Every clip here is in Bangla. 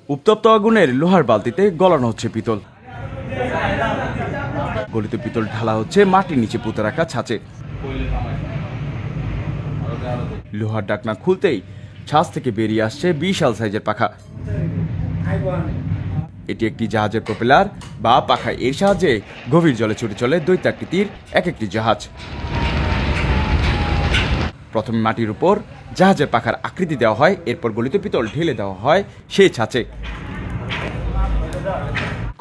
উত্তপ্ত আগুনের লোহার বালতিতে গলানো হচ্ছে পিতল। গলিত পিতল ঢালা হচ্ছে মাটির নিচে পুঁতে রাখা ছাঁচে। লোহার ঢাকনা খুলতেই ছাঁচ থেকে বেরিয়ে আসছে বিশাল সাইজের পাখা। এটি একটি জাহাজের প্রপেলার বা পাখা। এর সাহায্যে গভীর জলে ছুটে চলে দৈত্যাকৃতির এক একটি জাহাজ। প্রথমে মাটির উপর জাহাজের পাখার আকৃতি দেওয়া হয়, এরপর গলিত পিতল ঢেলে দেওয়া হয় সেই ছাঁচে।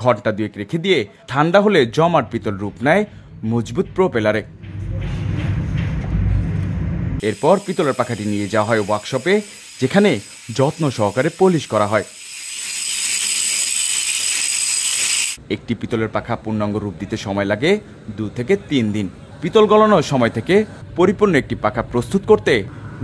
ঘন্টা দুয়েক রেখে দিয়ে ঠান্ডা হলে জমাট পিতল রূপ নেয় মজবুত প্রপেলারে। এরপর পিতলের পাখাটি নিয়ে যাওয়া হয় ওয়ার্কশপে, যেখানে যত্ন সহকারে পলিশ করা হয়। একটি পিতলের পাখা পূর্ণাঙ্গ রূপ দিতে সময় লাগে 2 থেকে 3 দিন। পিতল গলানোর সময় থেকে পরিপূর্ণ একটি পাখা প্রস্তুত করতে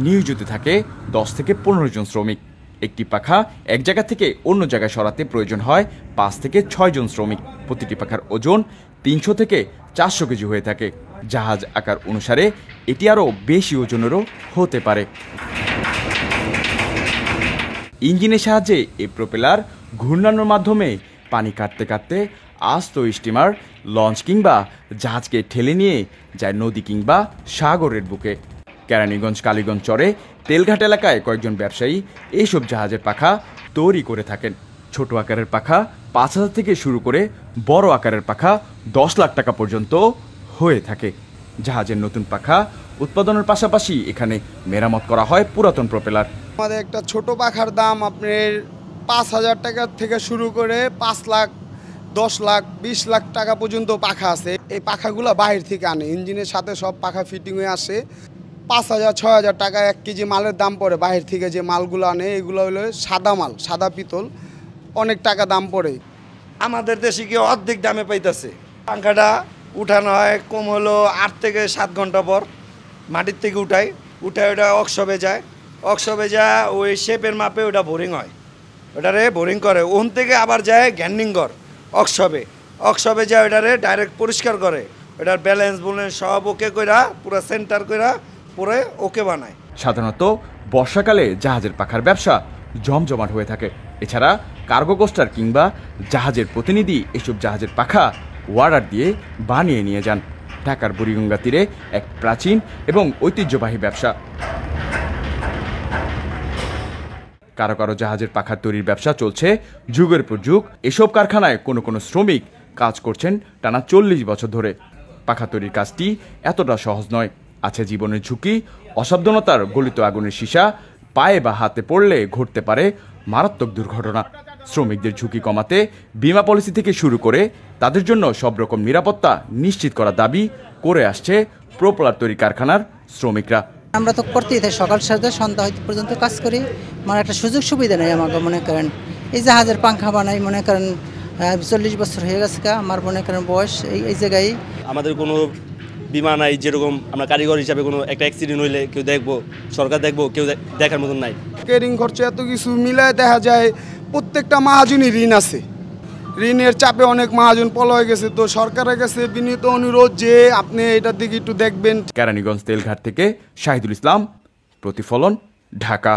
নিয়োজিত থাকে 10 থেকে 15 জন শ্রমিক। একটি পাখা এক জায়গা থেকে অন্য জায়গায় সরাতে প্রয়োজন হয় 5 থেকে 6 জন শ্রমিক। প্রতিটি পাখার ওজন 300 থেকে 400 কেজি হয়ে থাকে। জাহাজ আকার অনুসারে এটি আরও বেশি ওজনেরও হতে পারে। ইঞ্জিনের সাহায্যে এই প্রপেলার ঘূর্ণানোর মাধ্যমে পানি কাটতে কাটতে আস্ত স্টিমার, লঞ্চ কিংবা জাহাজকে ঠেলে নিয়ে যায় নদী কিংবা সাগরের বুকে। কেরানীগঞ্জ কালীগঞ্জ চরে তেলঘাট এলাকায় কয়েকজন ব্যবসায়ী এইসব জাহাজের পাখা তৈরি করে থাকেন। ছোট আকারের পাখা 5,000 থেকে শুরু করে বড় আকারের পাখা 10 লাখ টাকা পর্যন্ত হয়ে থাকে। জাহাজের নতুন পাখা উৎপাদনের পাশাপাশি এখানে মেরামত করা হয় পুরাতন প্রপেলার। আমাদের একটা ছোট পাখার দাম আপনার 5,000 টাকা থেকে শুরু করে 5 লাখ, 10 লাখ, 20 লাখ টাকা পর্যন্ত পাখা আছে। এই পাখাগুলো বাইরে থেকে আনে, ইঞ্জিনের সাথে সব পাখা ফিটিং হয়ে আসে। 5,000, 6,000 টাকা 1 কেজি মালের দাম পড়ে। বাইরে থেকে যে মালগুলো আনে এগুলো হলো সাদা মাল, সাদা পিতল, অনেক টাকা দাম পড়ে। আমাদের দেশে কি অর্ধেক দামে পাইতেছে। পাখাটা উঠানো হয় কম হলো 8 থেকে 7 ঘন্টা পর। মাটির থেকে উঠায় ওটা ওয়ার্কশপে যায়, ওয়ার্কশপে যায় ওই শেপের মাপে ওটা বোরিং হয়, ওটারে বোরিং করে। ওন থেকে আবার যায় গ্যান্ডিংঘর ওয়ার্কশপে যায়, ওটারে ডাইরেক্ট পরিষ্কার করে, ওটার ব্যালেন্স বলেন সব ওকে কইরা পুরো সেন্টার কইরা পরে ওকে বানায়। সাধারণত বর্ষাকালে জাহাজের পাখার ব্যবসা জমজমাট হয়ে থাকে। এছাড়া কার্গো কোস্টার কিংবা জাহাজের প্রতিনিধি এসব জাহাজের পাখা অর্ডার দিয়ে বানিয়ে নিয়ে যান। ঢাকার বুড়িগঙ্গা তীরে এক প্রাচীন এবং ঐতিহ্যবাহী ব্যবসা। কারো কারো জাহাজের পাখা তৈরির ব্যবসা চলছে যুগের পর যুগ। এসব কারখানায় কোনো কোনো শ্রমিক কাজ করছেন টানা 40 বছর ধরে। পাখা তৈরির কাজটি এতটা সহজ নয়, আছে জীবনের ঝুঁকি, অসাবধানতার গলিত আগুনের সীসা পায়ে বা হাতে পড়লে ঘটতে পারে মারাত্মক দুর্ঘটনা। শ্রমিকদের ঝুঁকি কমাতে বীমা পলিসি থেকে শুরু করে তাদের জন্য সব রকম নিরাপত্তা নিশ্চিত করার দাবি করে আসছে প্রপেলার তৈরি কারখানার শ্রমিকরা। আমরা তো করতেই থাকি, সকাল সাথে সন্ধ্যা পর্যন্ত কাজ করি। মানে একটা সুযোগ সুবিধা নেই আমাকে, মনে করেন এই জাহাজের পাখা বানাই, মনে করেন 40 বছর হয়ে গেছে আমার, মনে করেন বয়স এই জায়গায়। আমাদের কোনো বিমা নাই, যেরকম আমরা কারিগর হিসাবে কোনো একটা অ্যাক্সিডেন্ট হইলে কেউ দেখবো, সরকার দেখবো, কেউ দেখার মতন নাই। কেরিং খরচ এত কিছু মিলায় দেখা যায় প্রত্যেকটা মাহাজনই ঋণ আছে। ঋণের চাপে অনেক মাহাজন পলায় গেছে। তো সরকারের কাছে বিনীত অনুরোধ যে আপনি এটার দিকে একটু দেখবেন। কেরানীগঞ্জ তেলঘাট থেকে শাহিদুল ইসলাম, প্রতিফলন, ঢাকা।